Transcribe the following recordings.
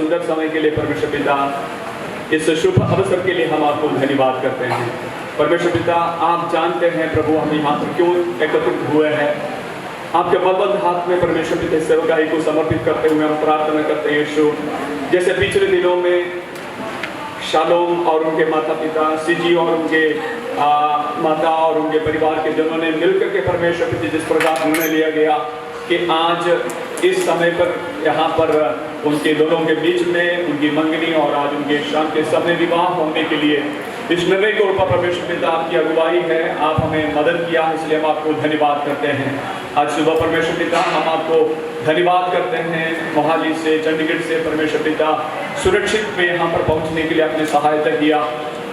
सुंदर समय के लिए परमेश्वर पिता, इस शुभ अवसर के लिए हम आपको धन्यवाद करते हैं। परमेश्वर पिता, आप जानते हैं प्रभु हम यहाँ पर क्यों एकत्रित हुए हैं। आपके बलवंत हाथ में परमेश्वर पिता सेवकाई को समर्पित करते हुए हम प्रार्थना करते हैं यीशु, जैसे पिछले दिनों में शालोम और उनके माता पिता, सीजी और उनके माता और उनके परिवार के जनों ने मिलकर के परमेश्वर पिता जिस प्रकार निर्णय लिया गया कि आज इस समय पर यहाँ पर उनके दोनों के बीच में उनकी मंगनी और आज उनके शाम के समय विवाह होने के लिए इस निर्णय के ऊपर परमेश्वर पिता आपकी अगुवाई है, आप हमें मदद किया, इसलिए हम आपको धन्यवाद करते हैं। आज सुबह परमेश्वर पिता हम आपको धन्यवाद करते हैं, मोहाली से, चंडीगढ़ से परमेश्वर पिता सुरक्षित में यहाँ पर पहुँचने के लिए आपने सहायता किया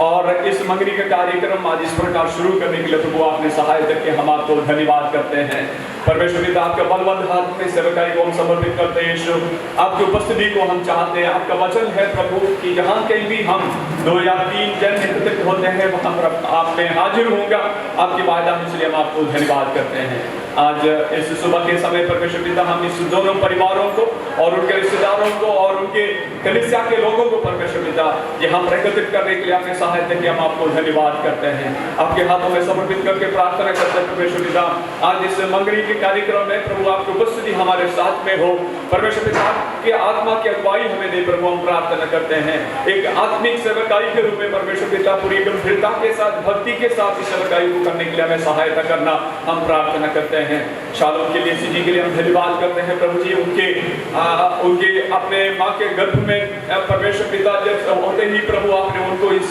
और इस मंगनी का कार्यक्रम आज इस प्रकार शुरू करने के लिए प्रभु आपने सहायता किया, हम आपको धन्यवाद करते हैं। परमेश्वर पिता आपका बलवंत हाथ में सेवकाई को हम समर्पित करते हैं यीशु, आपकी उपस्थिति को हम चाहते हैं। आपका वचन है प्रभु कि जहाँ कहीं भी हम 2 या 3 जन एकत्रित होते हैं वहाँ पर आप में हाजिर होगा, आपकी वायदा, इसलिए हम आपको धन्यवाद करते हैं। आज इस सुबह के समय परमेश्वर पिता हम इस दोनों परिवारों को और उनके रिश्तेदारों को और उनके कलीसिया के लोगों को परमेश्वर पिता यहाँ पर एकत्रित करने के लिए आपने सहायता की, हम आपको धन्यवाद करते हैं। आपके हाथों में समर्पित करके प्रार्थना करते हैं परमेश्वर पिता आज इस मंगनी के कार्यक्रम में प्रभु आपकी उपस्थिति हमारे साथ में हो। परमेश्वर पिता आपकी आत्मा की अगुवाई हमें दे प्रभु, हम प्रार्थना करते हैं एक आत्मिक सेवकाई के रूप में परमेश्वर पिता पूरी गंभीरता के साथ, भक्ति के साथ इस सेवकाई को करने के लिए हमें सहायता करना, हम प्रार्थना करते हैं। शालोम के लिए, सीजी के लिए हम धन्यवाद करते हैं प्रभु जी, उनके अपने माँ के गर्भ में परमेश्वर पिता जब होते ही प्रभु आपने उनको इस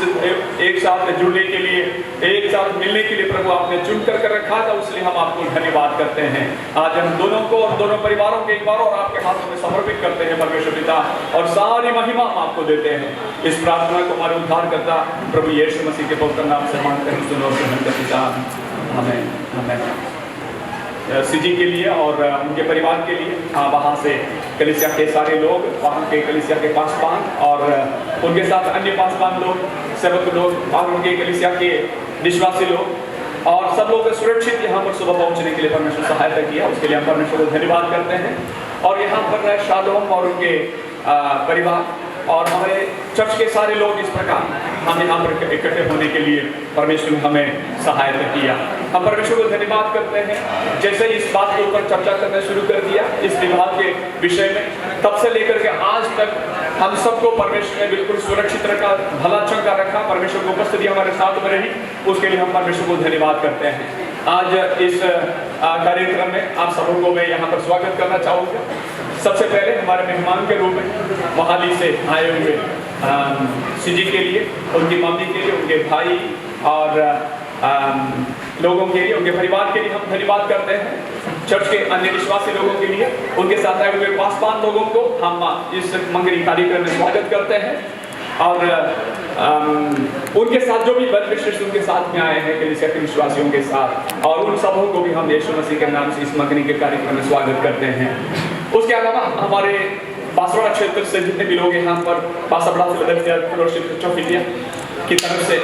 एक साथ जुड़ने के लिए, एक साथ मिलने के लिए प्रभु आपने चुन कर रखा था, इसलिए हम आपको धन्यवाद करते हैं। आज हम दोनों को और दोनों परिवारों के एक बार और आपके हाथों में समर्पित करते हैं परमेश्वर पिता और सारी महिमा हम आपको देते हैं। इस प्रार्थना को हमारे उद्धार करता प्रभु यीशु मसीह के पवित्र नाम से मांगते हैं, सुनो ग्रहण कर पिता, आमीन आमीन। सीजी के लिए और उनके परिवार के लिए वहाँ से कलीसिया के सारे लोग, वहाँ के कलीसिया के पासवान और उनके साथ अन्य पासवान लोग, सेवक लोग और उनके कलीसिया के विश्वासी लोग और सब लोग सुरक्षित यहाँ पर सुबह पहुँचने के लिए परमेश्वर सहायता किया, उसके लिए हम परमेश्वर को धन्यवाद करते हैं। और यहाँ पर शालोम और उनके परिवार और हमारे चर्च के सारे लोग इस प्रकार हम यहाँ पर इकट्ठे होने के लिए परमेश्वर ने हमें सहायता किया, हम परमेश्वर को धन्यवाद करते हैं। जैसे इस बात के ऊपर चर्चा करना शुरू कर दिया इस विवाह के विषय में, तब से लेकर के आज तक हम सबको परमेश्वर ने बिल्कुल सुरक्षित रखा, भला चंगा रखा, परमेश्वर की उपस्थिति हमारे साथ में रही, उसके लिए हम परमेश्वर को धन्यवाद करते हैं। आज इस कार्यक्रम में आप सबको मैं यहाँ पर स्वागत करना चाहूँगा। सबसे पहले हमारे मेहमान के रूप में मोहाली से आए हुए सीजी के लिए, उनकी मम्मी के लिए, उनके भाई और लोगों के लिए, उनके परिवार के लिए हम धन्यवाद करते हैं। चर्च के अन्य विश्वासी लोगों के लिए, उनके साथ आए हुए पासवान लोगों को हम इस मंगनी कार्यक्रम में स्वागत करते हैं और उनके साथ जो भी वेल विशर्स उनके साथ में आए हैं कलीसिया के विश्वासियों के साथ, और उन सबों को भी हम यीशु मसीह के नाम से इस मंगनी के कार्यक्रम में स्वागत करते हैं। उसके अलावा हमारे बांसवाड़ा क्षेत्र से जितने भी लोग यहाँ पर Banswara Philadelphia fellowship church of India की तरफ से,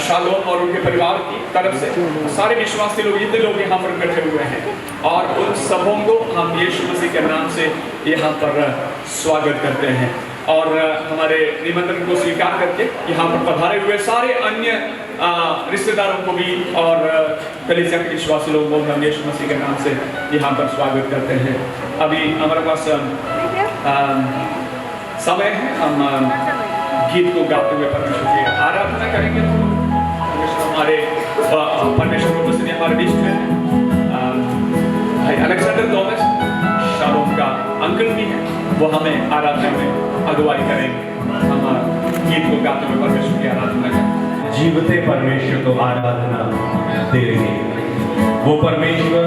शालोम और उनके परिवार की तरफ से सारे विश्वासी लोग, जितने लोग यहाँ पर इकट्ठे हुए हैं और उन सबों को हम यीशु मसीह के नाम से यहाँ पर स्वागत करते हैं और हमारे निमंत्रण को स्वीकार करके यहाँ पर पधारे हुए सारे अन्य रिश्तेदारों को भी और कलीसिया के विश्वासी लोगों को हम यीशु मसीह के नाम से यहाँ पर स्वागत करते हैं। अभी हमारे पास समय है, हम गीत को गाते हुए परमेश्वर की आराधना करेंगे। परमेश्वर हमारे परमेश्वर की उपस्थिति हमारे बीच में भाई अलेक्जेंडर थॉमस, शालोम का अंकल भी है, वो हमें आराधना में अगुवाई करेंगे। हम गीत को गाते हुए परमेश्वर की आराधना करें। जीवते परमेश्वर को आराधना देंगे, वो परमेश्वर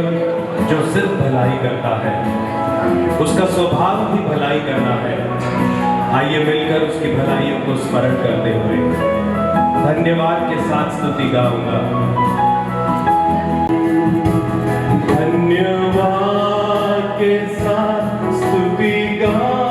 जो सिर्फ भलाई करता है, उसका स्वभाव भी भलाई करना है। आइए मिलकर उसकी भलाइयों को स्मरण करते हुए धन्यवाद के साथ स्तुति गाऊंगा। धन्यवाद के साथ स्तुति गाऊंगा,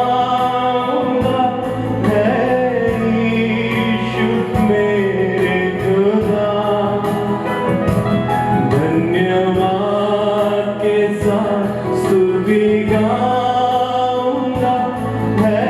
स्तुति गाऊंगा, है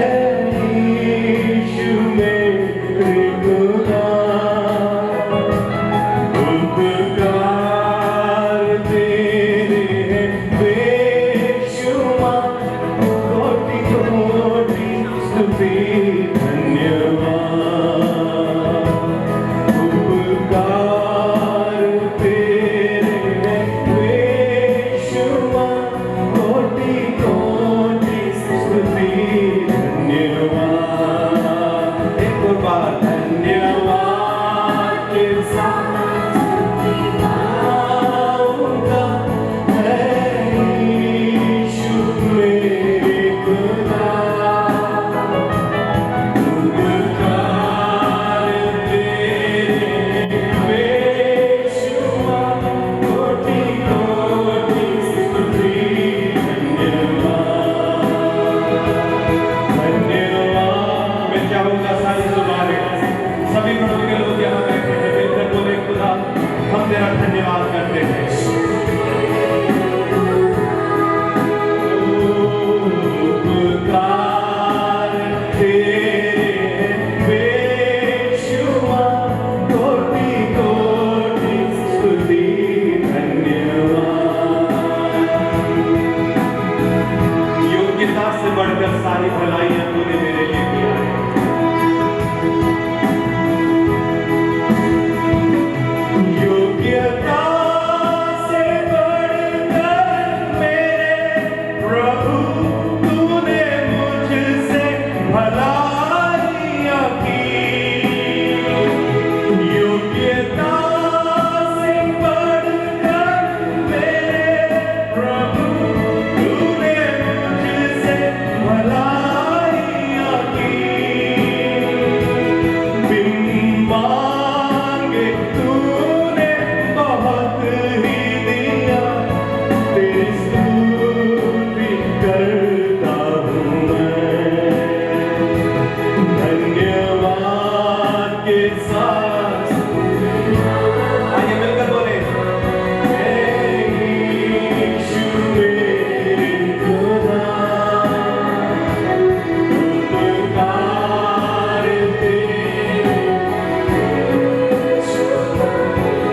सभी प्रभु के लोग यहाँ बैठे हैं, मिलकर बोले खुदा हम तेरा धन्यवाद करते हैं। योग्यता से बढ़कर सारी भलाइयां तूने मेरे लिए किया है। योग्यता से बढ़कर मेरे प्रभु तूने मुझसे भलाइयां की। योग्यता से बढ़कर मेरे प्रभु तूने मुझसे भलाइयां की। बिन मांगे तूने बहुत ही दिया, तेरी स्तुति करता हूँ मैं। धन्यवाद के साथ आइए मिलकर बोले, हे यीशु मेरे खुदा, उपकार तेरे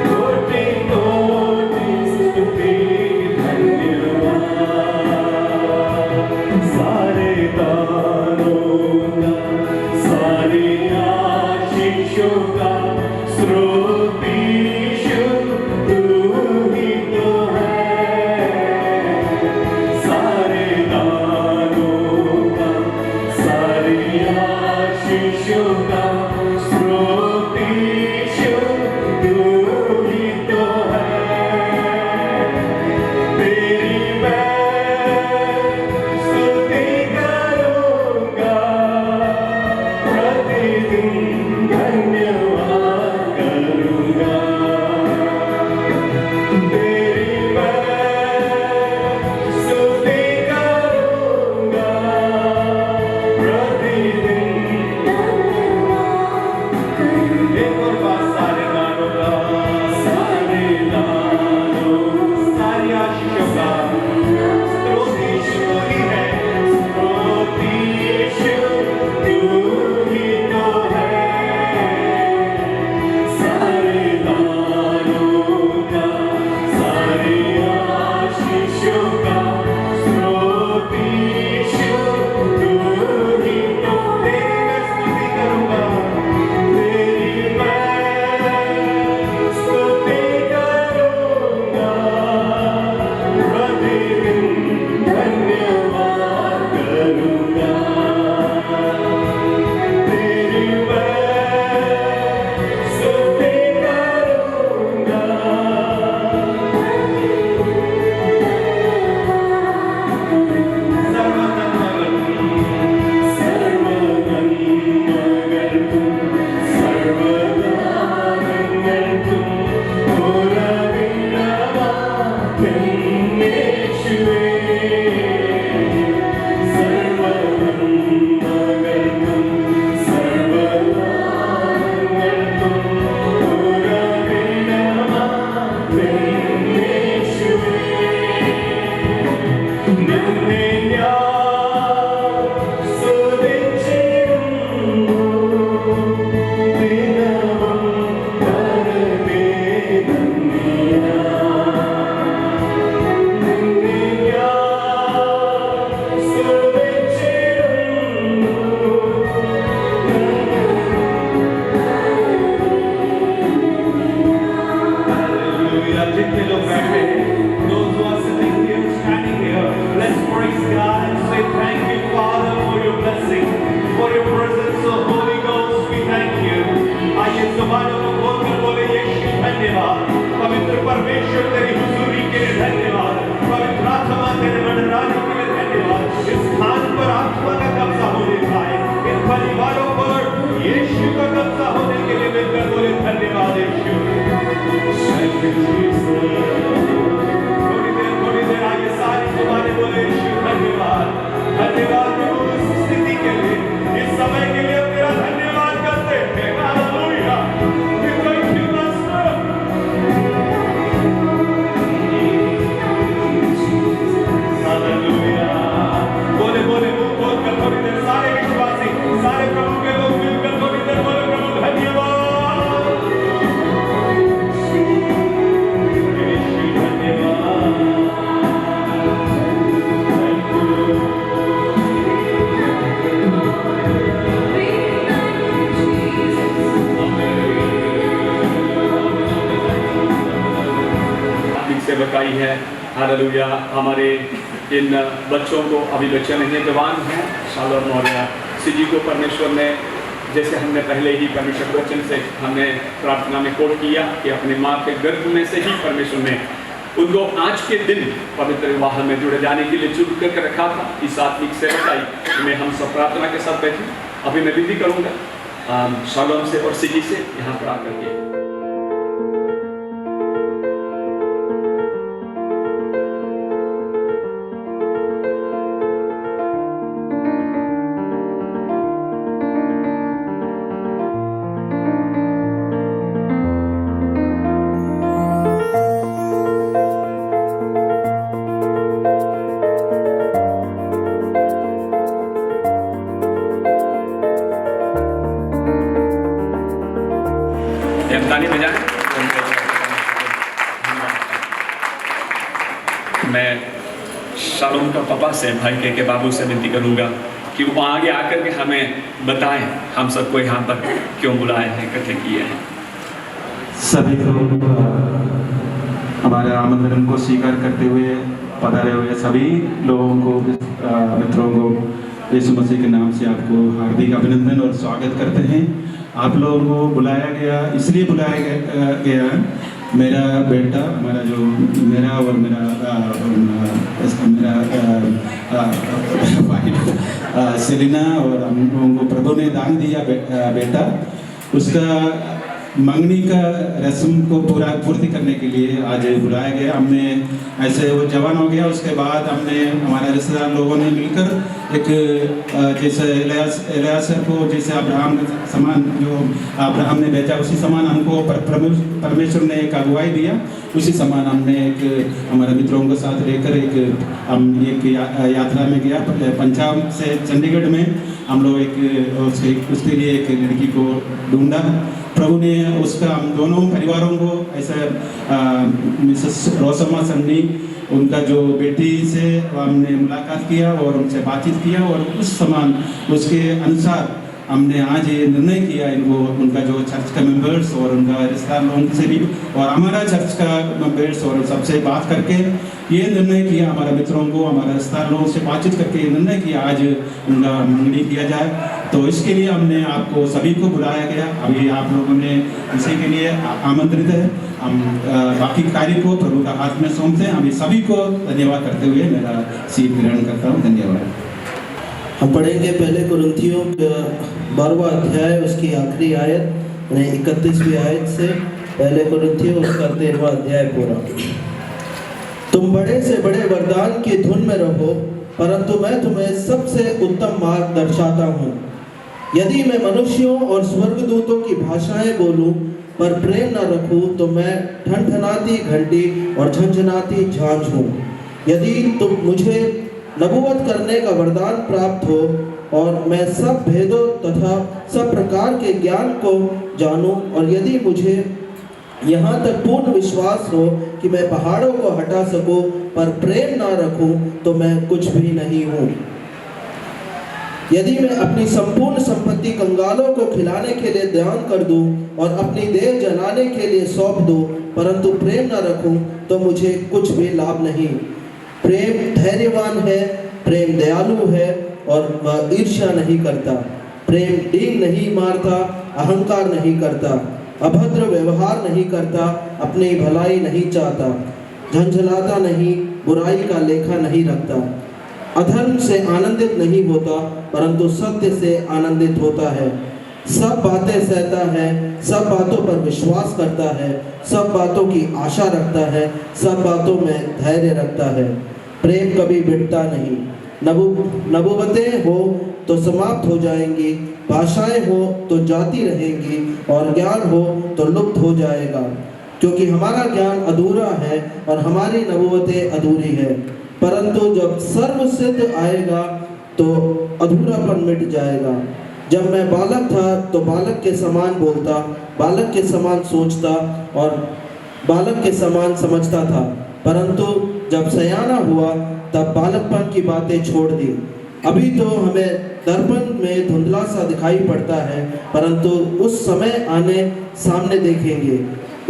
कोटि कोटि स्तुति धन्यवाद। सारे दानों का, सारी आशीषों का स्रोत यीशु तू ही तो है। सारे दानों का, सारी आशीषों का स्रोत यीशु तू ही तो है। तेरी मैं स्तुति करूँगा, प्रतिदिन धन्यवाद करूँगा। तेरी मैं स्तुति करूँगा, प्रतिदिन। एक और बात, सारे दानों का, सारे दानों, सारी आशीषों का स्रोत यीशु तू ही है। स्रोत यीशु तू ही तो है। सारे दानों का, सारी आशीषों का स्रोत यीशु तू ही तो। तेरी मैं स्तुति करूँगा, प्रतिदिन धन्यवाद करूँगा। तेरी मैं स्तुति करूँगा, सर्वगन मगर तुम, सर्वदा मंगल तुम, पूर्णविरामा परमेश्वरे। सर्वगन मगर तुम, सर्वदा मंगल तुम, पूर्णविरामा परमेश्वरे। నిన్నే స్తుతించెదను, దినము పరమే ధన్యా। నిన్నే స్తుతించెదను, हालेलुया। जितने लोग बैठे हैं, those who are sitting here, standing here, let's praise God and say thank you, Father, for your blessing, for your presence, so Holy Ghost, we thank you। आइए ज़ुबानों को खोलकर बोले, यीशु धन्यवाद। पवित्र परमेश्वर तेरी हुजूरी के लिए धन्यवाद। पवित्र आत्मा तेरे मंडराने के लिए धन्यवाद। इस स्थान पर आत्मा का कब्जा होने पाए, इन परिवारों पर यीशु का कब्जा होने के लिए मिलकर बोले धन्यवाद यीशु। Thank you, Jesus। थोड़ी देर आइए सारी ज़ुबानें बोले यीशु धन्यवाद। धन्यवाद प्रभु इस स्थिति के लिए, इस समय के लिए तेरा धन्यवाद करते हैं। हालेलुया। पाई है। हालेलुया। हमारे इन बच्चों को, अभी बच्चे नहीं जवान हैं, शालोम और सिजी को परमेश्वर ने, जैसे हमने पहले ही परमेश्वर के वचन से हमने प्रार्थना में कोट किया कि अपनी माँ के गर्भ में से ही परमेश्वर ने उनको आज के दिन पवित्र विवाह में जुड़े जाने के लिए चुन करके रखा था। इस आत्मिक सेवकाई में हम सब प्रार्थना के साथ बैठे। अभी मैं विधि करूँगा शालोम से और सिजी से यहाँ पर आकर के। ताली बजाएं। मैं शालोम का पापा से, भाई के बाबू से विनती करूंगा कि वो आगे आकर के हमें बताएं हम सबको यहाँ पर क्यों बुलाए हैं, इकट्ठे किए हैं। सभी लोग हमारे आमंत्रण को स्वीकार करते हुए पधारे हुए सभी लोगों को, मित्रों को यीशु मसीह के नाम से आपको हार्दिक अभिनंदन और स्वागत करते हैं। आप लोगों को बुलाया गया, इसलिए बुलाया गया मेरा बेटा, मेरा वाइफ सेलिना और हम लोगों को प्रभु ने दान दिया बेटा। उसका मंगनी का रस्म को पूर्ति करने के लिए आज बुलाया गया। हमने ऐसे वो जवान हो गया, उसके बाद हमने हमारे रिश्तेदार लोगों ने मिलकर एक जैसे एलियासर को जैसे अब्राहम समान, जो अब्राहम ने भेजा उसी समान हमको परमेश्वर ने एक अगुवाई दिया। उसी समान हमने एक हमारे मित्रों के साथ लेकर हम एक यात्रा में गया पंजाब से चंडीगढ़ में। हम लोग उसके लिए एक लड़की को ढूंढा। प्रभु ने उसका हम दोनों परिवारों को ऐसा मिसेस रोसमा सन्नी, उनका जो बेटी से हमने मुलाकात किया और उनसे बातचीत किया और उस समान उसके अनुसार हमने आज ये निर्णय किया इनको, उनका जो चर्च का मेंबर्स और उनका रिश्तेदार लोगों से भी और हमारा चर्च का मेंबर्स और सबसे बात करके ये निर्णय किया, हमारे मित्रों को, हमारे रिश्तेदार लोगों से बातचीत करके ये निर्णय किया आज उनका मंगनी किया जाए। तो इसके लिए हमने आपको सभी को बुलाया गया। अभी आप लोगों ने इसी के लिए आमंत्रित है। हम बाकी कार्य को प्रभु का हाथ में सौंपते हैं। हम सभी को धन्यवाद करते हुए मेरा सीट ग्रहण करता हूँ। धन्यवाद। हम पढ़ेंगे पहले कुरिन्थियों 12वां अध्याय उसकी आखिरी आयत 31वीं आयत से। पहले कुरिन्थियों उसका 13वां अध्याय पूरा। तुम बड़े से बड़े वरदान की धुन में रहो, परंतु मैं तुम्हें सबसे उत्तम मार्ग दर्शाता हूँ। यदि मैं मनुष्यों और स्वर्गदूतों की भाषाएं बोलूं पर प्रेम न रखूं तो मैं ठनठनाती घंटी और झंझनाती झांझ हूँ। यदि तुम मुझे नबूवत करने का वरदान प्राप्त हो और मैं सब भेदों तथा सब प्रकार के ज्ञान को जानूं और यदि मुझे यहाँ तक पूर्ण विश्वास हो कि मैं पहाड़ों को हटा सकूं पर प्रेम ना रखूं तो मैं कुछ भी नहीं हूँ। यदि मैं अपनी संपूर्ण संपत्ति कंगालों को खिलाने के लिए दान कर दूं और अपनी देह जलाने के लिए सौंप दूं परंतु प्रेम न रखूं तो मुझे कुछ भी लाभ नहीं। प्रेम धैर्यवान है, प्रेम दयालु है और वह ईर्ष्या नहीं करता। प्रेम डींग नहीं मारता, अहंकार नहीं करता, अभद्र व्यवहार नहीं करता, अपनी भलाई नहीं चाहता, झंझलाता नहीं, बुराई का लेखा नहीं रखता, अधर्म से आनंदित नहीं होता परंतु सत्य से आनंदित होता है। सब बातें सहता है, सब बातों पर विश्वास करता है, सब बातों की आशा रखता है, सब बातों में धैर्य रखता है। प्रेम कभी बिटता नहीं। नबूवतें हो तो समाप्त हो जाएंगी, भाषाएं हो तो जाती रहेंगी और ज्ञान हो तो लुप्त हो जाएगा, क्योंकि हमारा ज्ञान अधूरा है और हमारी नबूवतें अधूरी है। परंतु जब सर्वसिद्ध आएगा तो अधूरापन मिट जाएगा। जब मैं बालक था तो बालक के समान बोलता, बालक के समान सोचता और बालक के समान समझता था, परंतु जब सयाना हुआ तब बालकपन की बातें छोड़ दी। अभी तो हमें दर्पण में धुंधला सा दिखाई पड़ता है, परंतु उस समय आने सामने देखेंगे।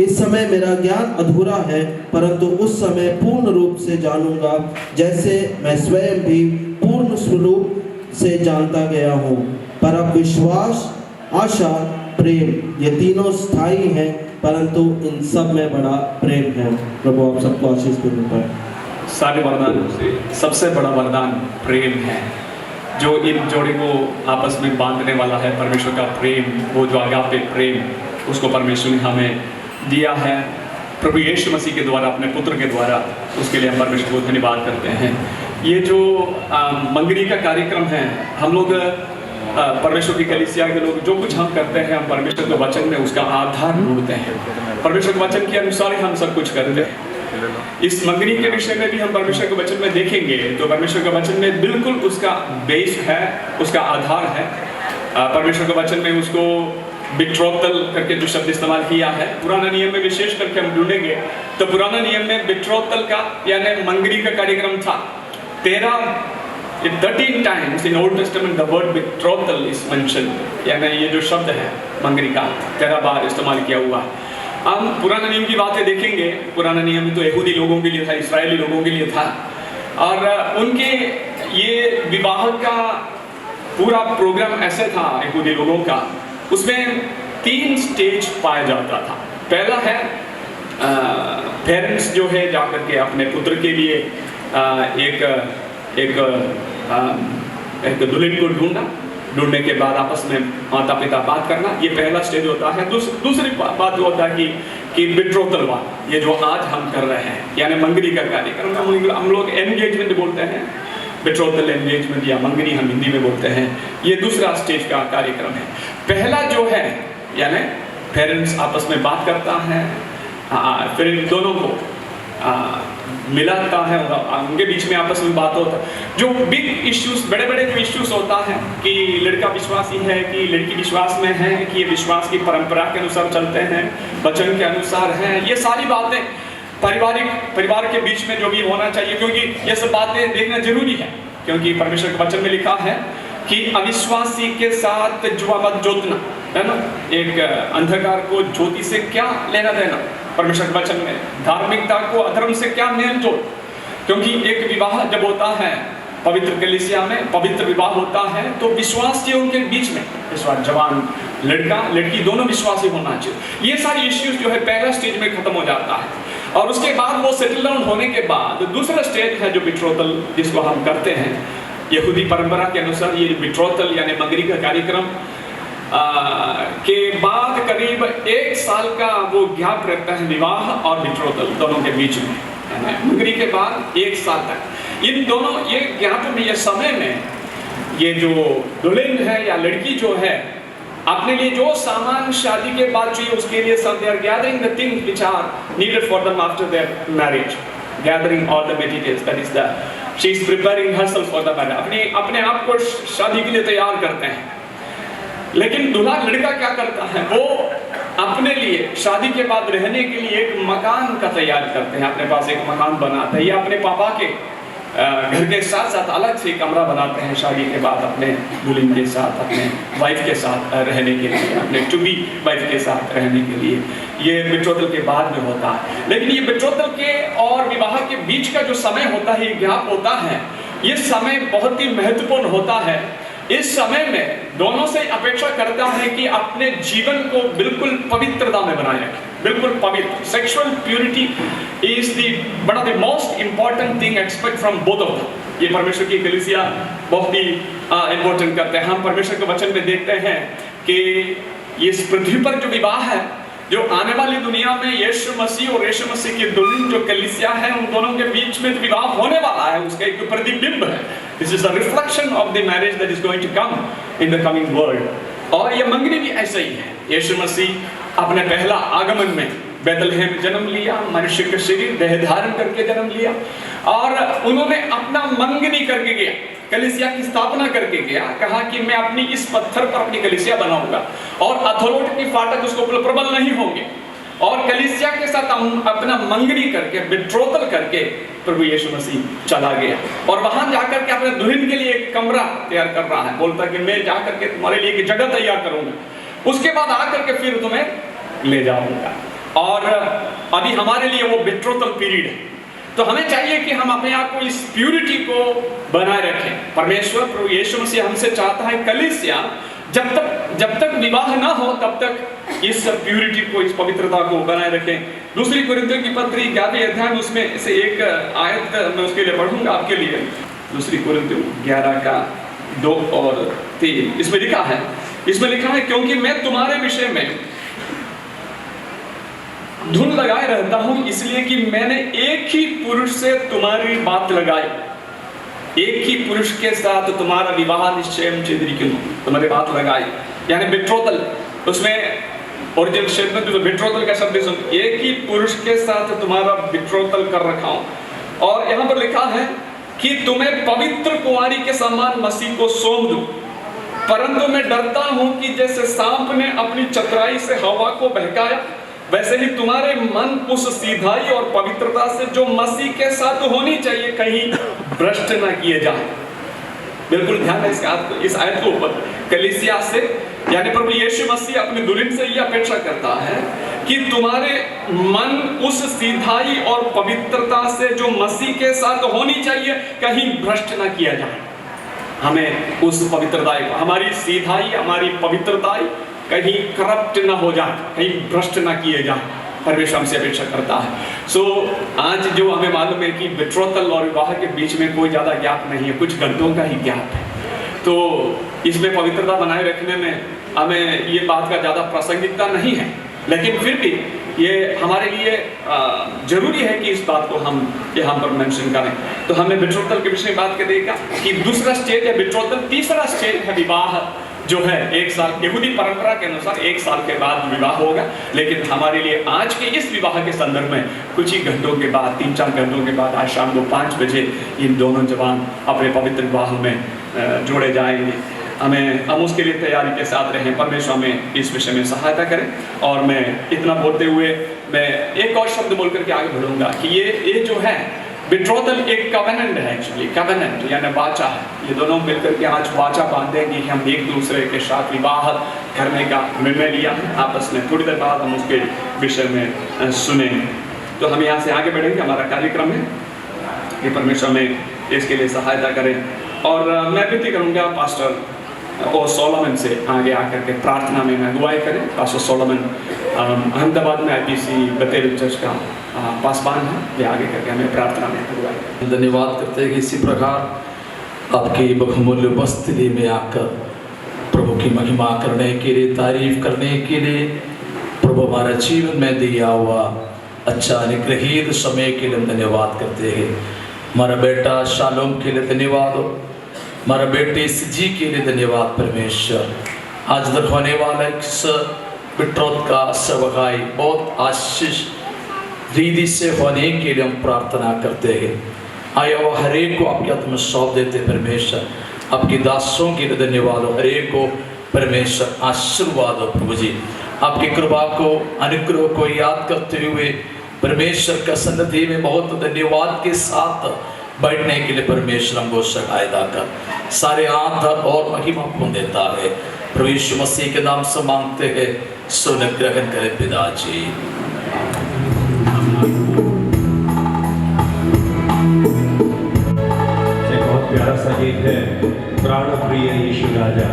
इस समय मेरा ज्ञान अधूरा है, परंतु उस समय पूर्ण रूप से जानूंगा, जैसे मैं स्वयं भी पूर्ण स्वरूप से जानता गया हूँ। पर अब विश्वास, आशा, प्रेम, ये तीनों स्थायी हैं, परंतु इन सब में बड़ा प्रेम है। प्रभु आप सबको आशीष देने पाए। सारे वरदानों से सबसे बड़ा वरदान प्रेम है, जो इन जोड़े को आपस में बांधने वाला है। परमेश्वर का प्रेम, वो जो आगापे प्रेम, उसको परमेश्वर ने हमें दिया है प्रभु यीशु मसीह के द्वारा, अपने पुत्र के द्वारा। उसके लिए हम परमेश्वर को धन्यवाद करते हैं। ये जो मंगनी का कार्यक्रम है, हम लोग परमेश्वर की कलीसिया के लोग जो कुछ हम करते हैं, हम परमेश्वर के वचन में उसका आधार ढूंढते हैं। परमेश्वर के वचन के अनुसार ही हम सब कुछ करते हैं। इस मंगनी के विषय में भी हम परमेश्वर के वचन में देखेंगे, तो परमेश्वर के वचन में बिल्कुल उसका बेस है, उसका आधार है। परमेश्वर के वचन में उसको बिट्रोतल करके जो शब्द इस्तेमाल किया है, पुराना नियम में विशेष करके हम ढूंढेंगे तो पुराना नियम में बिट्रोतल का यानी मंगनी का कार्यक्रम था। 13 times in Old Testament the word betrothal is mentioned, यानी ये जो शब्द है मंगनी का 13 बार इस्तेमाल किया हुआ है। हम पुराना नियम की बातें देखेंगे। पुराना नियम तो यहूदी लोगों के लिए था, इस्राएली लोगों के लिए था, और उनके ये विवाह का पूरा प्रोग्राम ऐसे था यहूदी लोगों का। उसमें 3 स्टेज पाया जाता था। पहला है पेरेंट्स जो है जाकर के अपने पुत्र के लिए एक दुल्हन को ढूंढने के बाद आपस में माता पिता बात करना, ये पहला स्टेज होता है। दूसरी बात जो होता है कि बिट्रोथल बात, ये जो आज हम कर रहे हैं, यानी मंगनी का कार्यक्रम। हम लोग एंगेजमेंट बोलते हैं, बिट्रोथल एंगेजमेंट या मंगनी हम हिंदी में बोलते हैं। ये दूसरा स्टेज का कार्यक्रम है। पहला जो है यानी पेरेंट्स आपस में बात करता है, फिर इन दोनों को मिलाता है, उनके बीच में आपस में बात होता है। जो बिग इश्यूज, बड़े बड़े जो इश्यूज होता है कि लड़का विश्वासी है कि लड़की विश्वास में है, कि ये विश्वास की परंपरा के अनुसार चलते हैं, वचन के अनुसार हैं, ये सारी बातें परिवार के बीच में जो भी होना चाहिए, क्योंकि ये सब बातें देखना जरूरी है। क्योंकि परमेश्वर के वचन में लिखा है कि अविश्वासी के साथ जुआ मत जोतना, है ना। एक अंधकार को ज्योति से क्या लेना देना, परमेश्वर के वचन में धार्मिकता को अधर्म से क्या मेल जोड़। क्योंकि एक विवाह जब होता है पवित्र कलीसिया में, पवित्र विवाह होता है, तो विश्वासियों के बीच में, विश्वास जवान लड़का लड़की दोनों विश्वासी होना चाहिए। ये सारी इश्यूज जो है पहला स्टेज में खत्म हो जाता है, और उसके बाद वो सेटल डाउन होने के बाद दूसरा स्टेज है जो बिट्रोथल, जिसको हम करते हैं यहूदी परंपरा के अनुसार। ये बिट्रोथल यानी मंगनी का कार्यक्रम के बाद करीब 1 साल का वो गैप रहता है विवाह और बिट्रोथल दोनों के बीच में। मंगनी के बाद 1 साल तक इन दोनों ये गैप में, ये समय में, ये जो दुल्हन है या लड़की जो है अपने लिए जो सामान शादी के बाद चाहिए उसके लिए सब, they are gathering the things which are needed for them after their marriage, gathering all the materials, that is the she is preparing herself for the marriage, अपने आप को शादी के लिए तैयार करते हैं। लेकिन दूल्हा लड़का क्या करता है, वो अपने लिए शादी के बाद रहने के लिए एक मकान का तैयार करते हैं, अपने पास एक मकान बनाते हैं, या अपने पापा के घर के साथ साथ अलग से कमरा बनाते हैं शादी के बाद अपने दुल्हन के साथ, अपने वाइफ के साथ रहने के लिए, अपने टू बी वाइफ के साथ रहने के लिए। ये बिट्रोथल के बाद में होता है। लेकिन ये बिट्रोथल के और विवाह के बीच का जो समय होता है, ये गैप होता है, ये समय बहुत ही महत्वपूर्ण होता है। इस समय में दोनों से अपेक्षा करता है कि अपने जीवन को बिल्कुल पवित्रता में बनाए, बिल्कुल पवित्र। Sexual purity is one of the most important thing expect from both of them. ये परमेश्वर की कलीसिया बहुत ही इंपॉर्टेंट करते हैं। हम परमेश्वर के वचन में देखते हैं कि इस पृथ्वी पर जो विवाह है, जो आने वाली दुनिया में यीशु मसीह और यीशु मसीह की दुल्हन जो कलीसिया है, उन दोनों के बीच में जो विवाह होने वाला है, उसका एक प्रतिबिंब है। This is the reflection of the marriage that is going to come in the coming world. और ये मंगनी भी ऐसा ही है। यीशु मसीह अपने पहला आगमन में बैतलहम जन्म लिया, मनुष्य के शरीर देह धारण करके जन्म लिया, और उन्होंने अपना मंगनी करके गया, कलीसिया की स्थापना करके गया। कहा कि मैं अपनी इस पत्थर पर अपनी कलीसिया बनाऊंगा और अधोलोक की फाटक उसको प्रबल नहीं होंगे। और कलीसिया के साथ अपना मंगनी करके, बिट्रोथल करके प्रभु यीशु मसीह चला गया, और वहां जाकर के अपने दुल्हन के लिए एक कमरा तैयार कर रहा है। बोलता कि मैं जाकर के तुम्हारे लिए एक जगह तैयार करूंगा, उसके बाद आकर के फिर तुम्हें ले जाऊंगा। और अभी हमारे लिए वो बेट्रोथल पीरियड है। तो हमें चाहिए कि हम अपने आप को इस प्यूरिटी को बनाए रखें। परमेश्वर प्रभु यीशु मसीह हमसे चाहता है कलीसिया जब तक विवाह ना हो तब तक इस प्यूरिटी को, इस पवित्रता को बनाए रखें। दूसरी कुरिन्थियों की पत्री 11वें अध्याय में उसमें से एक आयत मैं उसके लिए पढ़ूंगा आपके लिए। दूसरी कुरिन्थियों 11 का 2 और 3 इसमें लिखा है क्योंकि मैं तुम्हारे विषय में धुन लगाए रहता हूं इसलिए कि मैंने एक ही पुरुष से तुम्हारी बात लगाई, एक ही पुरुष के साथ तुम्हारा विवाह निश्चय तुम्हारी बात लगाई, यानी बेट्रोथल। उसमें ओरिजिनल शब्द में तो बेट्रोथल का शब्द सुन, एक ही पुरुष के साथ तुम्हारा बेट्रोथल कर रखा हूं। और यहां पर लिखा है कि तुम्हें पवित्र कुंवारी के समान मसीह को सौंप दूं, परंतु मैं डरता हूं कि जैसे सांप ने अपनी चतुराई से हवा को बहकाया, वैसे ही तुम्हारे मन उस सीधाई और पवित्रता से जो मसीह के साथ होनी चाहिए कहीं भ्रष्ट न किए जाए। बिल्कुल ध्यान है इस आयत के ऊपर। कलीसिया से यानी प्रभु यीशु मसीह अपनी दुल्हन से यह अपेक्षा करता है कि तुम्हारे मन उस सीधाई और पवित्रता से जो मसीह के साथ होनी चाहिए कहीं भ्रष्ट न किया जाए। हमें उस पवित्रता को, हमारी सीधाई, हमारी पवित्रता कहीं करप्ट ना हो जाए, कहीं भ्रष्ट ना किए जाए, परमेश्वर हमसे अपेक्षा करता है। आज जो हमें मालूम है कि बेट्रोथल और विवाह के बीच में कोई ज़्यादा गैप नहीं है, कुछ घंटों का ही गैप है। तो इसमें पवित्रता बनाए रखने में हमें ये बात का ज़्यादा प्रासंगिकता नहीं है, लेकिन फिर भी ये हमारे लिए जरूरी है कि इस बात को हम यहाँ पर मेंशन करें। तो हमने बेट्रोथल के विषय में बात करेगा कि दूसरा स्टेज है बेट्रोथल, तीसरा स्टेज है विवाह, जो है 1 साल, यहूदी परंपरा के अनुसार 1 साल के बाद विवाह होगा। लेकिन हमारे लिए आज के इस विवाह के संदर्भ में कुछ ही घंटों के बाद, 3-4 घंटों के बाद, आज शाम को 5 बजे इन दोनों जवान अपने पवित्र विवाह में जोड़े जाएंगे। हम उसके लिए तैयारी के साथ रहें। परमेश्वर हमें इस विषय में सहायता करें। और मैं इतना बोलते हुए मैं एक और शब्द बोलकर के आगे बढ़ूंगा कि ये जो है बेट्रोथल एक कवेनेंट है, एक्चुअली कवेनेंट यानी वाचा है। ये दोनों मिलकर के आज वाचा बांधेंगे कि हम एक दूसरे के साथ विवाह करने का निर्णय लिया आपस में। थोड़ी देर बाद हम उसके विषय में सुनेंगे। तो हम यहाँ से आगे बढ़ेंगे, हमारा कार्यक्रम है कि परमेश्वर में इसके लिए सहायता करें। और मैं विनती करूँगा पास्टर और सोलोमन से आगे आकर के प्रार्थना में अगुवाई करें। पास्टर सोलोमन अहमदाबाद में IPC बतेल चर्च का पासवान है, वे आगे करके हमें प्रार्थना में अगुवाई करें। धन्यवाद करते हैं कि इसी प्रकार आपकी बहुमूल्य उपस्थिति में आकर प्रभु की महिमा करने के लिए, तारीफ करने के लिए, प्रभु हमारा जीवन में दिया हुआ अच्छा अनुग्रहित समय के लिए धन्यवाद करते हैं। हमारा बेटा शालोम के लिए धन्यवाद हो, हमारा बेटे सिजी के लिए धन्यवाद परमेश्वर। आज तक होने वाला इस बेट्रोथ का सवगाई बहुत आशीष रीति से होने के लिए हम प्रार्थना करते हैं। आया वो हर एक को आपके हाथ में सौंप देते परमेश्वर। आपके दासों के लिए धन्यवाद हो, हर एक को परमेश्वर आशीर्वाद हो प्रभु जी। आपकी कृपा को, अनुग्रह को याद करते हुए परमेश्वर का सन्निधि में बहुत धन्यवाद के साथ बैठने के लिए परमेश्वर हमको सहायता कर। सारे आदर और महिमा को देता है। प्रभु यीशु मसीह के नाम से मांगते हैं, सुन ग्रहण करें पिताजी। एक बहुत प्यारा सा गीत है, प्राण प्रिय यीशु राजा,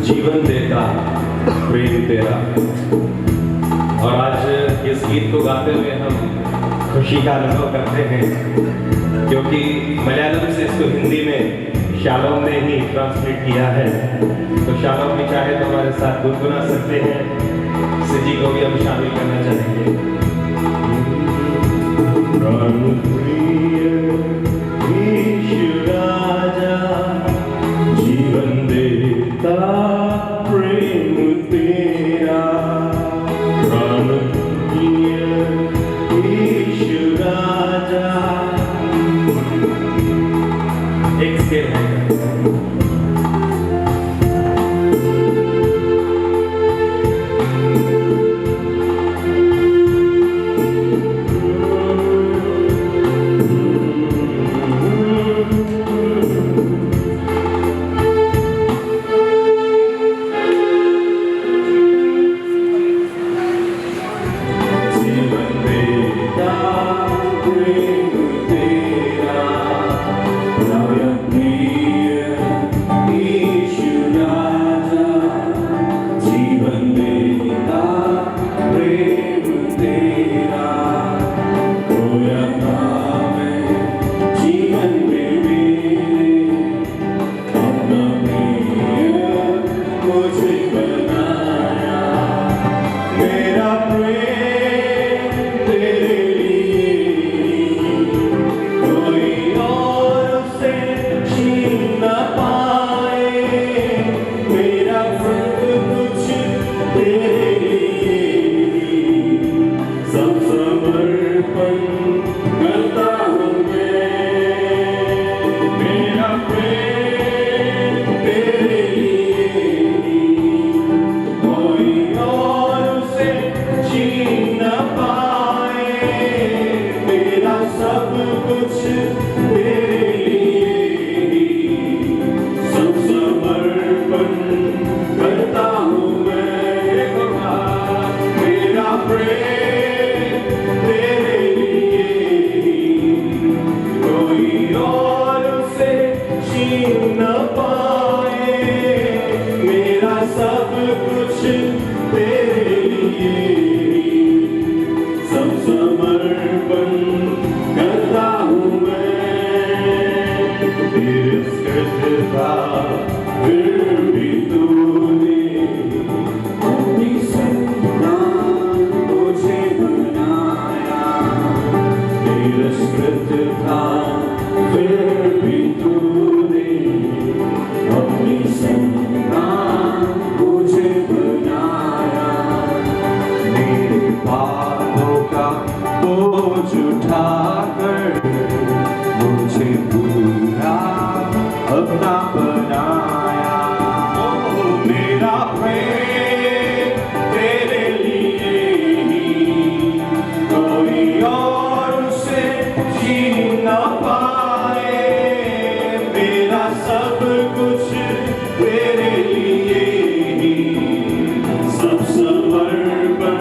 जीवन देता प्रेम तेरा। और आज इस गीत को गाते हुए हम खुशी का अनुभव करते हैं, क्योंकि मलयालम से इसको हिंदी में शालोम ने ही ट्रांसलेट किया है। तो शालोम भी चाहे तो हमारे साथ गुनगुना सकते हैं। सिजी को भी हम शामिल करना चाहेंगे। जीवन देता प्रेम तेरा, प्राण प्रिय यीशु राजा। एक स्केल है। प्रेम तेरा प्रिय यीशु राजा, जीवन देता प्रेम तेरा खोया था मैं जीवन में मेरे, अपना प्रिय मुझे बनाया। मेरा प्रेम तेरे लिए कोई और उसे छीन न पाए, मेरा सब कुछ तेरे लिए, सब समर्पण करता हूँ मैं। मेरा प्रेम तेरे लिए कोई और उसे छीन न पाए, मेरा सब कुछ तेरे लिए, सब समर्पण करता हूँ मैं। मेरा प्रेम तेरे लिए कोई और उसे छीन न पाए, मेरा सब कुछ तेरे लिए, सब समर्पण करता हूँ मैं। तिरस्कृत था फिर भी तूने अपनी संतान मुझे बनाया। तिरस्कृत था फिर भी तूने अपनी संतान मुझे बनाया। मेरे पापों का बोझ उठाकर मुझे पूरा अपना बनाया। मेरा प्रेम तेरे लिए ही कोई और उसे छीन न पाए, मेरा सब कुछ तेरे लिए ही, सब समर्पण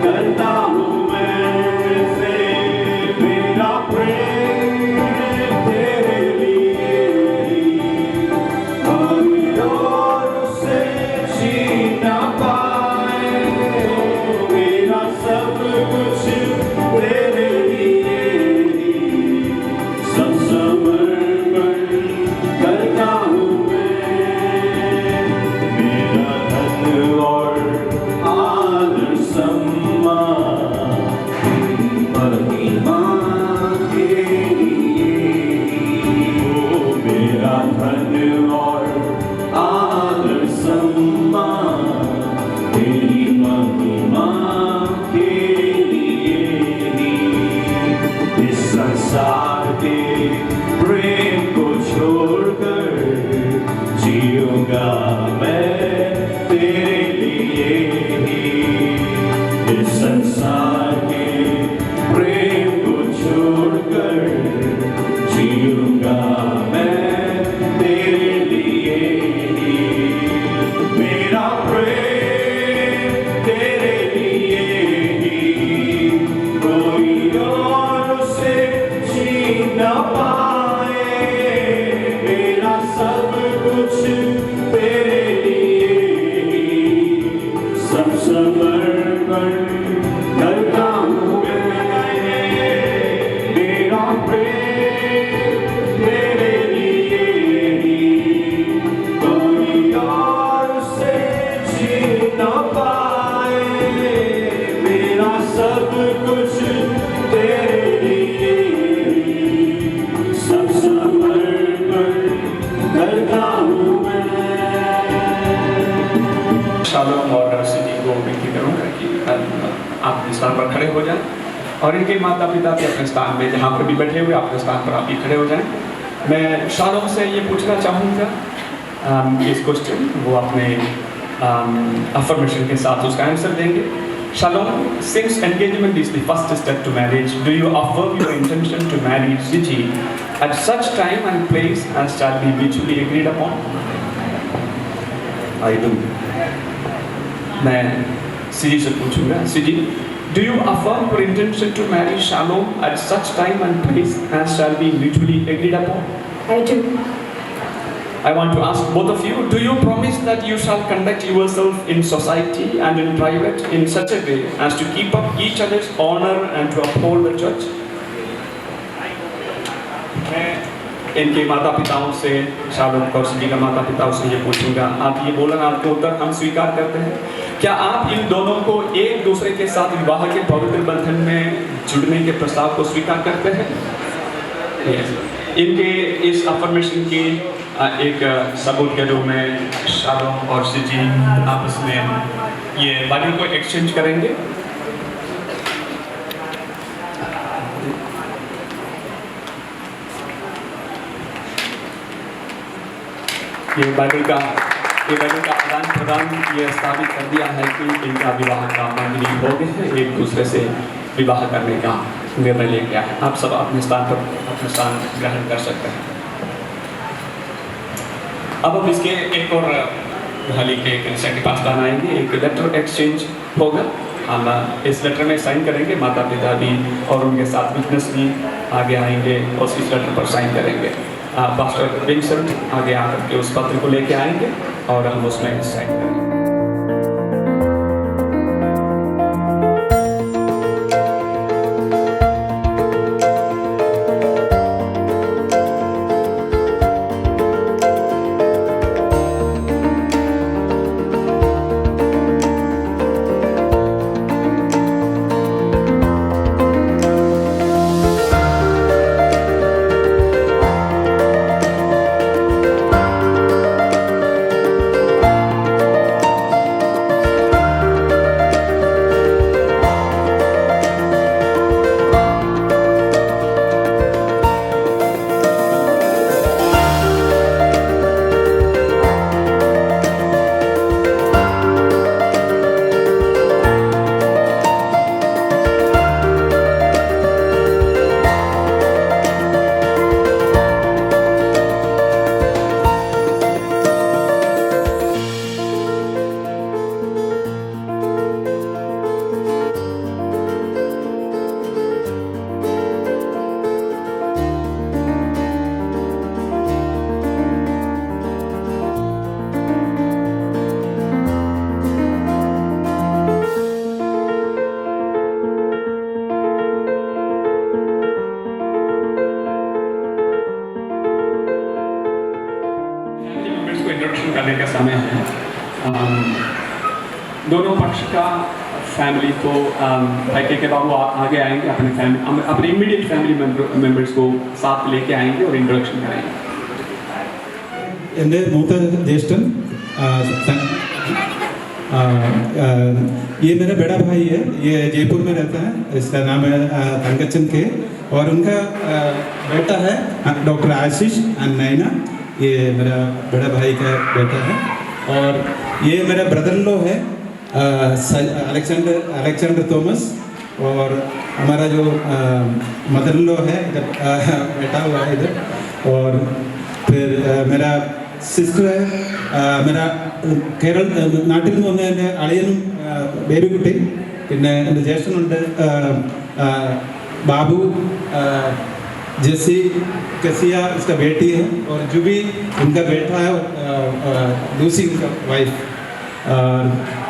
करता हूँ मैं से। मेरा प्रेम तेरे लिए कोई और उसे छीन न पाए, मेरा सब कुछ तेरे लिए, सब समर्पण करता हूँ मैं। मेरा धन और आदर सम्मान महिमा के लिए, मेरा धन और आदर सम्मान तेरी महिमा के लिए, इस संसार के प्रेम को छोड़कर जीऊंगा मैं तेरे लिए ही। इस संसार के प्रेम को छोड़कर जीऊंगा मैं तेरे लिए ही। मेरा प्रेम तेरे लिए ही कोई और उसे छीन न पाए, मेरा सब कुछ तेरे लिए ही, सब समर्पण करता हूँ मैं। मेरा प्रेम तेरे लिए ही कोई और उसे छीन न पाए, मेरा सब कुछ तेरे लिए, सब समर्पण करता हूँ मैं। शालोम और सिटी को विनती करूँगा कि आप इस स्थान पर खड़े हो जाएं और इनके माता पिता भी अपने स्थान में जहाँ पर भी बैठे हुए अपने स्थान पर आप भी खड़े हो जाएं। मैं शालोम से ये पूछना चाहूँगा इस क्वेश्चन, वो अपने अफर्मेशन के साथ उसका आंसर देंगे। Shalom, since engagement is the first step to marriage, do you affirm your intention to marry Siji at such time and place as shall be mutually agreed upon? I do. मैं सिजी से पूछूंगा, सिजी, Do you affirm your intention to marry Shalom at such time and place as shall be mutually agreed upon? I do. I want to ask both of you, do you promise that you shall conduct yourself in society and in private in such a way as to keep up each other's honor and to uphold the church? मैं इनके माता पिताओं से, shalom Kaur ji का माता पिताओं से ये पूछूंगा, आप ये बोला, आपके उत्तर हम स्वीकार करते हैं। क्या आप इन दोनों को एक दूसरे के साथ विवाह के पवित्र बंधन में जुड़ने के प्रस्ताव को स्वीकार करते हैं? इनके इस अफर्मेशन की एक सबूत के रूप में शालोम और सिजी आपस में ये बाइबल को एक्सचेंज करेंगे। ये बाइबल का आदान प्रदान ये स्थापित कर दिया है कि इनका विवाह का मंजूरी हो गया है, एक दूसरे से विवाह करने का निर्णय ले गया है। आप सब अपने स्थान पर अपने स्थान ग्रहण कर सकते हैं। अब हम इसके एक और हाली के कनेक्शन के पास बनाएंगे, एक लेटर एक्सचेंज होगा। हम इस लेटर में साइन करेंगे, माता पिता भी और उनके साथ विटनेस भी आगे आएंगे और इस लेटर पर साइन करेंगे। पास्टर विंसेंट आगे आकर के उस पत्र को लेके आएंगे और हम उसमें साइन करेंगे। इंट्रोडक्शन करने का समय है। दोनों पक्ष का फैमिली को भाई के बाबू आगे आएंगे, अपने इमीडिएट फैमिली मेंबर्स को साथ लेके आएंगे और इंट्रोडक्शन करेंगे। എൻ്റെ മൂത്ത ജ്യേഷ്ഠൻ ये मेरा बड़ा भाई है, ये जयपुर में रहता है, इसका नाम है तंगचन के, और उनका बेटा है डॉक्टर आशीष एंड नैना, ये मेरा बड़ा भाई का बेटा है। और ये मेरा ब्रदर लो है अलेक्जेंडर थॉमस, और हमारा जो मदर लो है इधर बैठा हुआ है इधर। और फिर मेरा സിസ്റ്റർ കേരള നാട്ടിൽ നിന്ന് വന്ന എൻ്റെ അളിയനും ബേബിക്കുട്ടി, പിന്നെ എൻ്റെ ജ്യേഷ്ഠനുണ്ട് बाबू, जेसी कसिया उसका बेटी है, और जुबी उनका बेटा है, लूसी उनका वाइफ,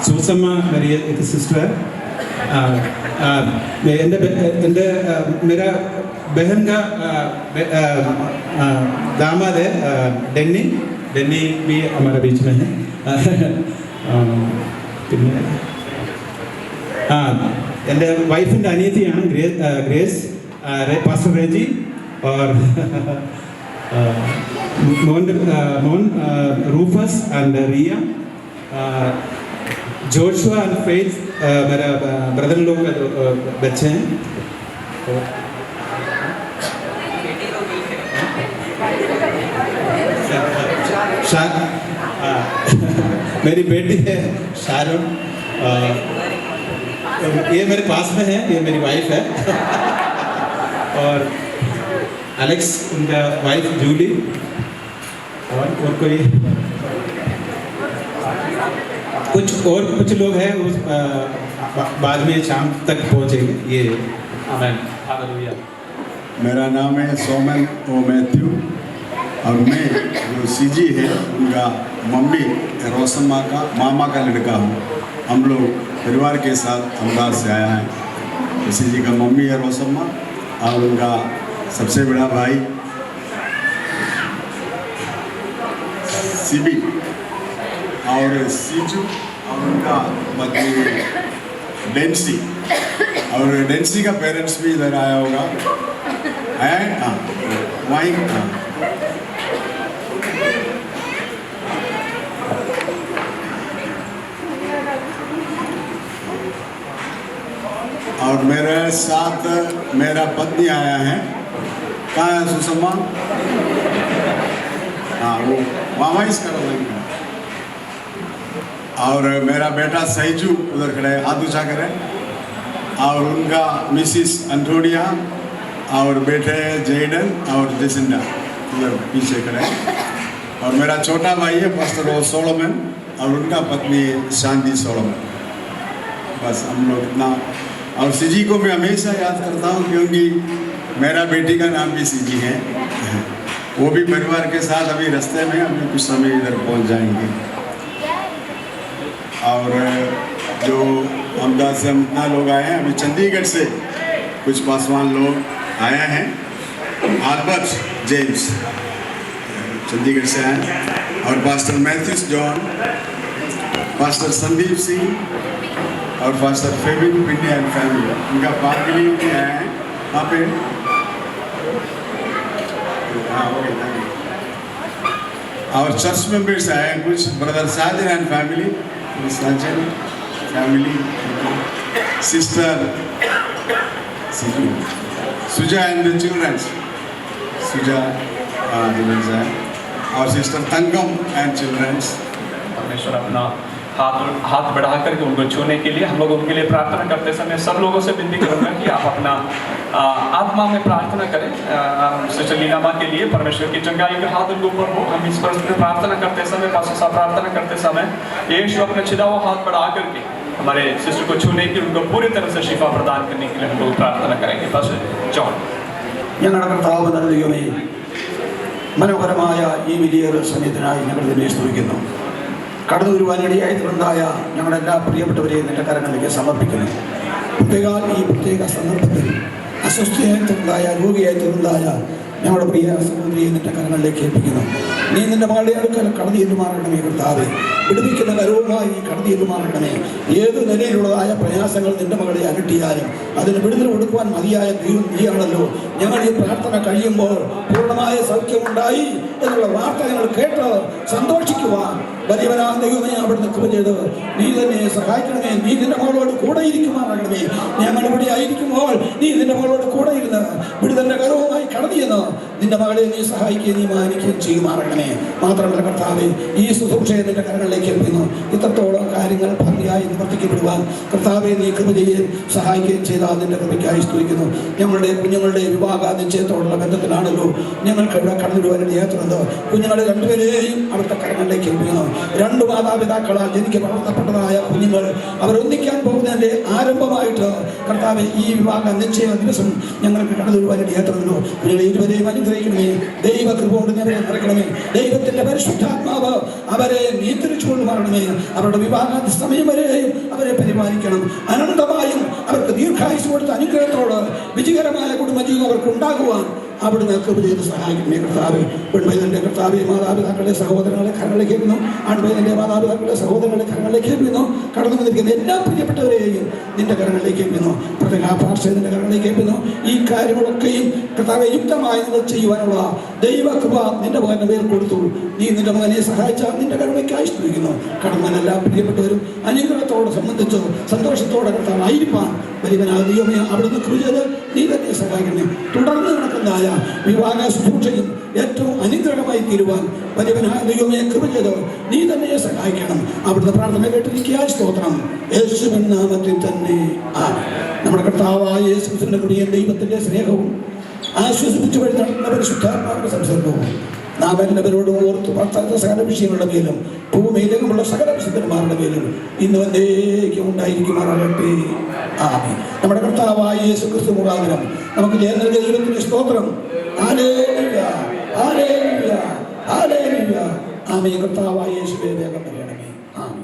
सुसम्मा मेरी एक सिस्टर है। मेरा बहन का दामाद है डेनी भी हमारे बीच में है। എൻ്റെ വൈഫിൻ്റെ അനിയത്തിയാണ് ഗ്രേസ്, പാസ്റ്റർ റേജി, और മോൻ Rufus and Riya, Joshua and Faith मेरा ब्रदर लोग का बच्चे हैं। मेरी बेटी है शारून, ये मेरे पास में है, ये मेरी वाइफ है। और एलेक्स उनका वाइफ जूली, और कोई कुछ लोग हैं उस बाद में शाम तक पहुंचेंगे। ये आमीन, हालेलुया। मेरा नाम है सोमन ओ मैथ्यू और मैं जो सीजी है उनका मम्मी रोशम्मा का मामा का लड़का हूँ। हम लोग परिवार के साथ अहमदाबाद से आया है। सीजी का मम्मी है रोशम्मा और उनका सबसे बड़ा भाई सीबी और सीजू और उनका पत्नी डेंसी और डेंसी का पेरेंट्स भी इधर आया होगा। है हाँ वहीं हाँ। और मेरे साथ मेरा पत्नी आया है। कहाँ है सुषमा? हाँ वो मामा इसका और मेरा बेटा सहीजू उधर खड़े है, हाथ ऊंचा करें। और उनका मिसिस अंटोनिया और बेटे जेडन और जेसिंडा उधर पीछे खड़े हैं। और मेरा छोटा भाई है पास्टर ओ सोलोमन और उनका पत्नी शांति सोलोमन। बस हम लोग इतना। और सीजी को मैं हमेशा याद करता हूँ क्योंकि मेरा बेटी का नाम भी सीजी है। वो भी परिवार के साथ अभी रास्ते में अभी कुछ समय इधर पहुँच जाएंगे। और जो अहमदाबाद से हम इतना लोग आए हैं, अभी चंडीगढ़ से कुछ पासवान लोग आए हैं। आल्बर्ट जेम्स चंडीगढ़ से आए और pastor Mathews John, pastor Sandeep Singh और पास्टर फेबिन पिन्ने एंड फैमिली उनका फैमिली भी आए हैं वहाँ पे। हाँ ओके थैंक यू। और चर्च मेंबर्स आए हैं कुछ, brother Sajan and family, Sajan family, sister Suja and childrens, Suja childrens है और सिस्टर तंगम एंड चिल्ड्रंस। परमेश्वर अपना हाथ बढ़ा करके उनको छूने के लिए हम लोग उनके लिए प्रार्थना करते समय सब लोगों से विनती करूंगा कि आप अपना आत्मा में प्रार्थना करें सिस्टर लीला माँ के लिए। परमेश्वर की चंगाई का हाथ उनके ऊपर हो। हम इस पर प्रार्थना करते समय, पास्टर साहब प्रार्थना करते समय यीशु अपना छिदा हुआ हाथ बढ़ा करके हमारे सिस्टर को छूने की, उनको पूरी तरह से शिफा प्रदान करने के लिए हम लोग प्रार्थना करेंगे। Pastor John. ഞങ്ങളുടെ കർത്താവ് നല്ല ദൈവമേ, മനോഹരമായ ഈ വലിയൊരു സമയത്തിനായി ഞങ്ങൾ നിന്നെ സ്തുതിക്കുന്നു. കടന്നു വരുവാനിടയായി തീർന്നായ ഞങ്ങളുടെ എല്ലാ പ്രിയപ്പെട്ടവരെയും നിന്റെ കരങ്ങളിലേക്ക് സമർപ്പിക്കുന്നു. പ്രത്യേക ഈ പ്രത്യേക സന്ദർഭത്തിൽ അസ്വസ്ഥയായി തീർന്നായ, രോഗിയായി തീർന്നായ ഞങ്ങളുടെ പ്രിയ സഹോദരിയെ നിന്റെ കരങ്ങളിലേക്ക് ഏൽപ്പിക്കുന്നു. നീ നിന്റെ മകളുടെ അടുക്കൽ കടന്നു ചെല്ലുമാറണമേ കർത്താവേ. വിടുവിക്കുന്ന കരവുമായി കടന്നു ചെല്ലുമാറണമേ. ഏത് നിലയിലുള്ളതായ പ്രയാസങ്ങൾ നിന്റെ മകളെ അകറ്റിയാലും അതിന് വിടുതൽ കൊടുക്കുവാൻ മതിയായ ദൈവം നീയാണല്ലോ. ഞങ്ങൾ ഈ പ്രാർത്ഥന കഴിയുമ്പോൾ പൂർണ്ണമായ സൗഖ്യമുണ്ടായി എന്നുള്ള വാർത്ത ഞങ്ങൾ കേട്ട് സന്തോഷിക്കുവാൻ വലിയവനായ ദൈവമേ അവിടുന്ന് കൃപ ചെയ്ത് നീ തന്നെ സഹായിക്കണമേ. നീ നിന്റെ മകളോട് കൂടെ ഇരിക്കുമാറാകണമേ. ഞങ്ങൾ ഇവിടെ ആയിരിക്കുമ്പോൾ നീ നിന്റെ മകളോട് കൂടെ ഇരുന്ന് വിടുതലിന്റെ കരവുമായി കടന്നു ചെന്ന് നിന്റെ മകളെ നീ സഹായിക്കുകയും നീ മാനിക്കുകയും ചെയ്യുമാറാകണമേ. മാത്രമല്ല കർത്താവേ, ഈ ശുശ്രൂഷയെ നിന്റെ കരങ്ങളിലേക്ക് എത്തുന്നു. ഇത്രത്തോളം കാര്യങ്ങൾ ഭംഗിയായി നിവർത്തിക്കപ്പെടുവാൻ കർത്താവെ നീ കൃപ ചെയ്യുകയും സഹായിക്കുകയും ചെയ്ത നിന്റെ കൃപയ്ക്കായി സ്തുതിക്കുന്നു. ഞങ്ങളുടെ കുഞ്ഞുങ്ങളുടെ വിവാഹ നിശ്ചയത്തോടുള്ള ബന്ധത്തിലാണല്ലോ ഞങ്ങൾക്ക് ഇവിടെ കടന്നുവരുവാനായിട്ട് ഏറ്റുന്നത്. കുഞ്ഞുങ്ങളെ രണ്ടുപേരെയും അവിടുത്തെ കരങ്ങളിലേക്ക് ഏൽപ്പിക്കുന്നു. രണ്ട് മാതാപിതാക്കളാൽ എനിക്ക് വളർത്തപ്പെട്ടതായ കുഞ്ഞുങ്ങൾ അവരൊന്നിക്കാൻ പോകുന്നതിൻ്റെ ആരംഭമായിട്ട് കർത്താവെ ഈ വിവാഹ നിശ്ചയ ദിവസം ഞങ്ങൾക്ക് കടന്നുവരുവാനായിട്ട് ഏറ്റുന്നല്ലോ. കുഞ്ഞുങ്ങളെ ഇരുവരെയും അനുഗ്രഹിക്കണമേ. ദൈവകൃപ കൊണ്ട് ഞങ്ങളെ നിറയ്ക്കണമേ. ദൈവത്തിന്റെ പരിശുദ്ധാത്മാവ് അവരെ നിയന്ത്രിച്ചുകൊണ്ട് മാറണമേ. അവരുടെ വിവാഹ സമയം വരെയും അവരെ പരിപാലിക്കണം. അനന്തമായും അവർക്ക് ദീർഘായുസ് കൊടുത്ത അനുഗ്രഹത്തോട് വിജയകരമായ കുടുംബജീവനം അവർക്ക് ഉണ്ടാകുവാൻ അവിടുന്ന് കൃപ ചെയ്ത് സഹായിക്കണമേ കർത്താവേ. പെൺപൈതന്റെ കർത്താവെ മാതാപിതാക്കളുടെ സഹോദരങ്ങളെ കരങ്ങളിലേക്ക് ഏൽപ്പിക്കുന്നു. ആൺപൈതന്റെ മാതാപിതാക്കളുടെ സഹോദരങ്ങളെ കരങ്ങളിലേക്ക് ഏൽപ്പിക്കുന്നു. കടന്നു വന്നിരിക്കുന്ന എല്ലാ പ്രിയപ്പെട്ടവരെയും നിന്റെ കരങ്ങളിലേക്ക് ഏൽപ്പിക്കുന്നു. പ്രത്യേക ഭാഷ നിന്റെ കരങ്ങളിലേക്ക് ഏൽപ്പിക്കുന്നു. ഈ കാര്യങ്ങളൊക്കെയും കർത്താവെ യുക്തമായി നിങ്ങൾ ചെയ്യുവാനുള്ള ദൈവകൃപ നിന്റെ മകന്റെ മേൽ കൊടുത്തു. നീ നിന്റെ മകനെ സഹായിച്ച നിന്റെ കരുണയ്ക്കായി സ്തുതിക്കുന്നു. കടന്ന എല്ലാ പ്രിയപ്പെട്ടവരും അനുഗ്രഹത്തോടെ സംബന്ധിച്ച് സന്തോഷത്തോടെ കർത്താവായിരിക്കാൻ വലിയവനായ ദൈവമേ അവിടുന്ന് കൃപ ചെയ്ത് നീ തന്നെ സഹായിക്കണമേ. തുടർന്ന് നടക്കുന്നതായ വിവാഹ ശുശ്രൂഷയും ഏറ്റവും അനുഗ്രഹമായി തീരുവാൻ വലിയവനായ ദൈവമേ കൃപ ചെയ്ത് നീ തന്നെ സഹായിക്കണം. അവിടുന്ന് പ്രാർത്ഥന കേട്ടിരിക്കുക. സ്തോത്രം യേശുവിൻ നാമത്തിൽ തന്നെ ആമേൻ. നമ്മുടെ കർത്താവായ യേശുവിന്റെ കൃപയും ദൈവത്തിന്റെ സ്നേഹവും ആശ്വസിപ്പിച്ചു വഴി നടത്തുന്ന പരിശുദ്ധാത്മാവിന്റെ സംസർഗവും നാം എല്ലാവരോടും ഓർത്ത് പത്താത്ത സകല വിഷയങ്ങളുടെ മേലും ഭൂമിയിലേക്കുമുള്ള സകല വിശുദ്ധന്മാരുടെ മേലും ഇന്ന് വന്നേക്കും ഉണ്ടായിരിക്കുമാറാകട്ടെ. ആമേൻ. നമ്മുടെ കർത്താവായ യേശു ക്രിസ്തു മുഖാന്തരം നമുക്ക് ജയം നൽകിയ ദൈവത്തിന് സ്തോത്രം. Hallelujah, hallelujah, hallelujah. ആമേൻ. കർത്താവായ യേശുവേ വേഗം വരണമേ. ആമേൻ.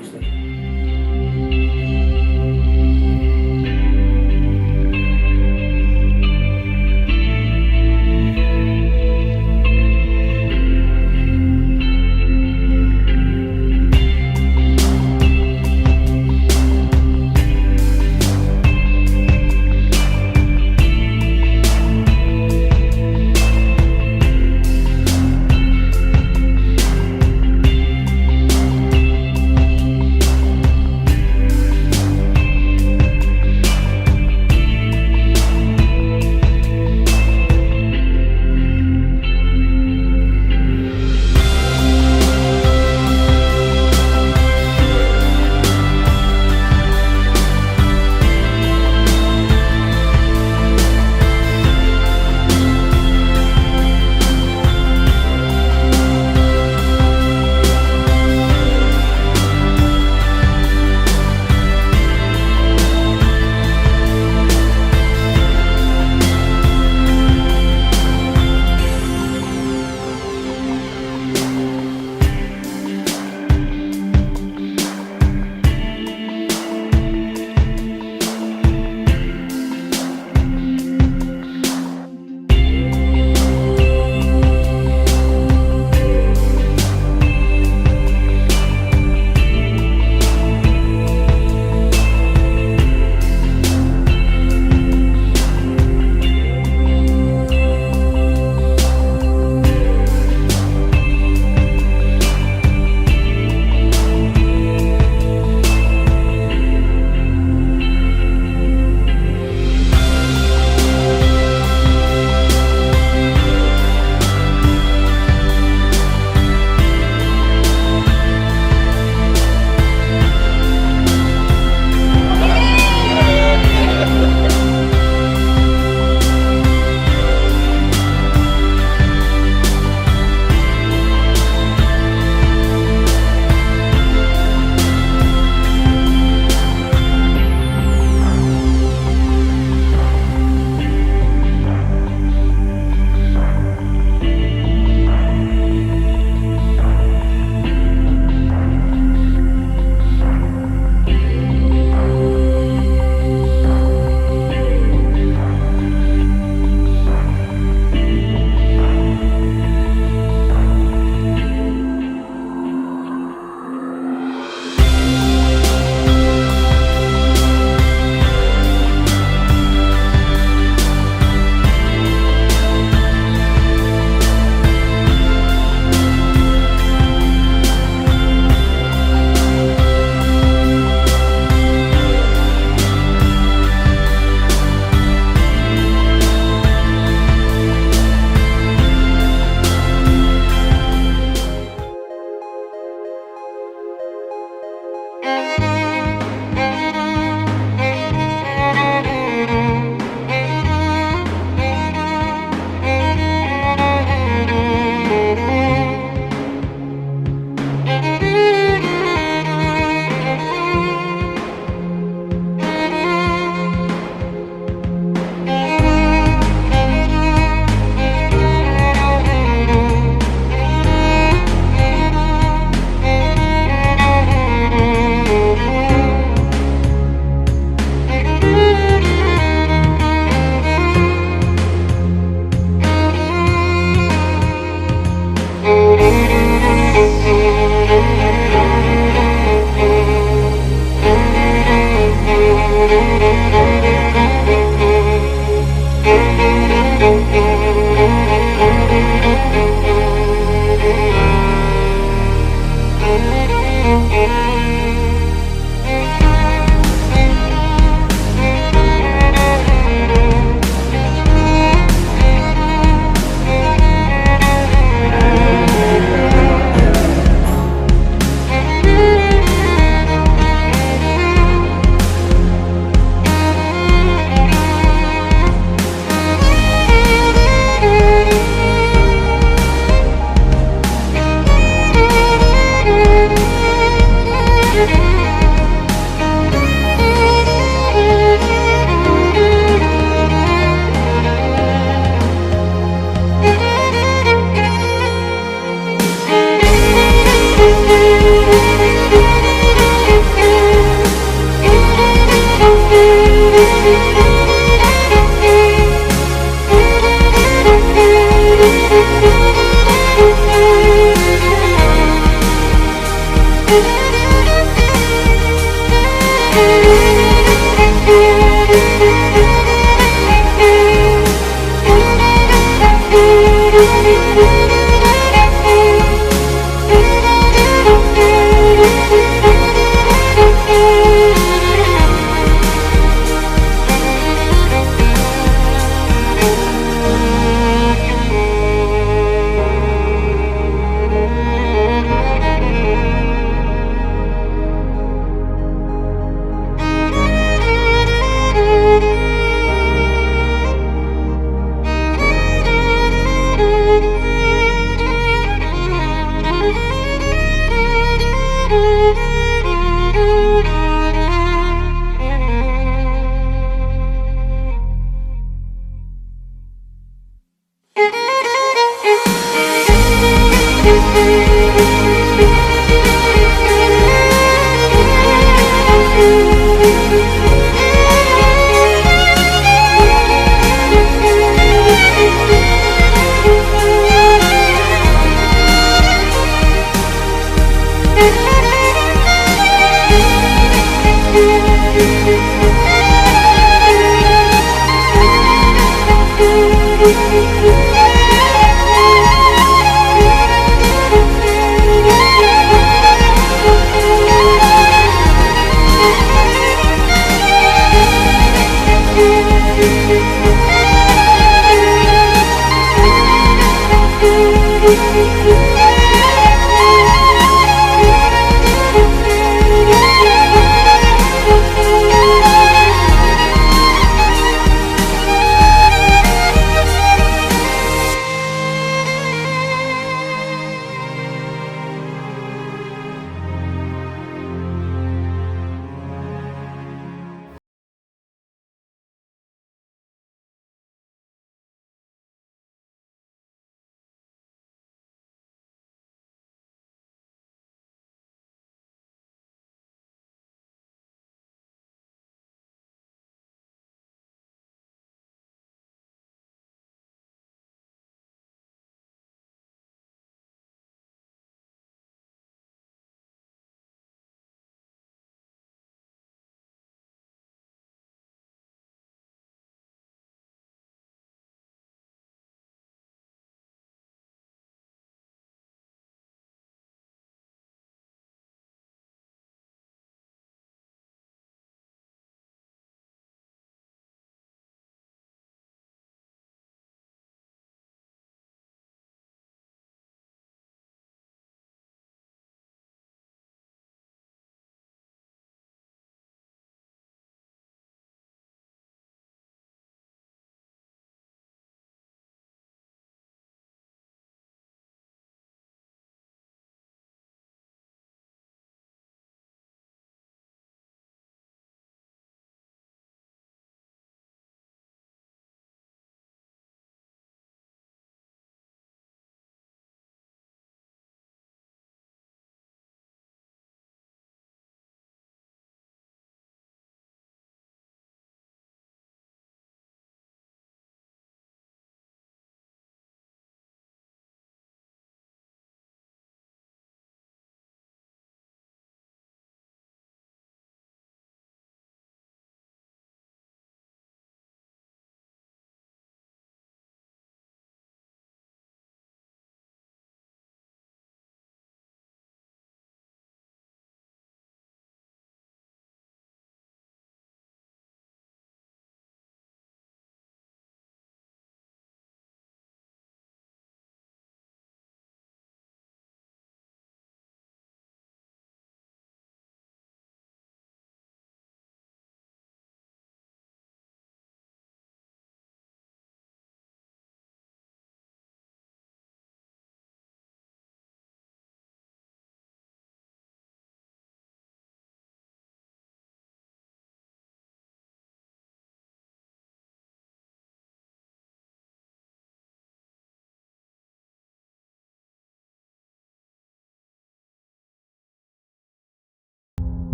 Thank you.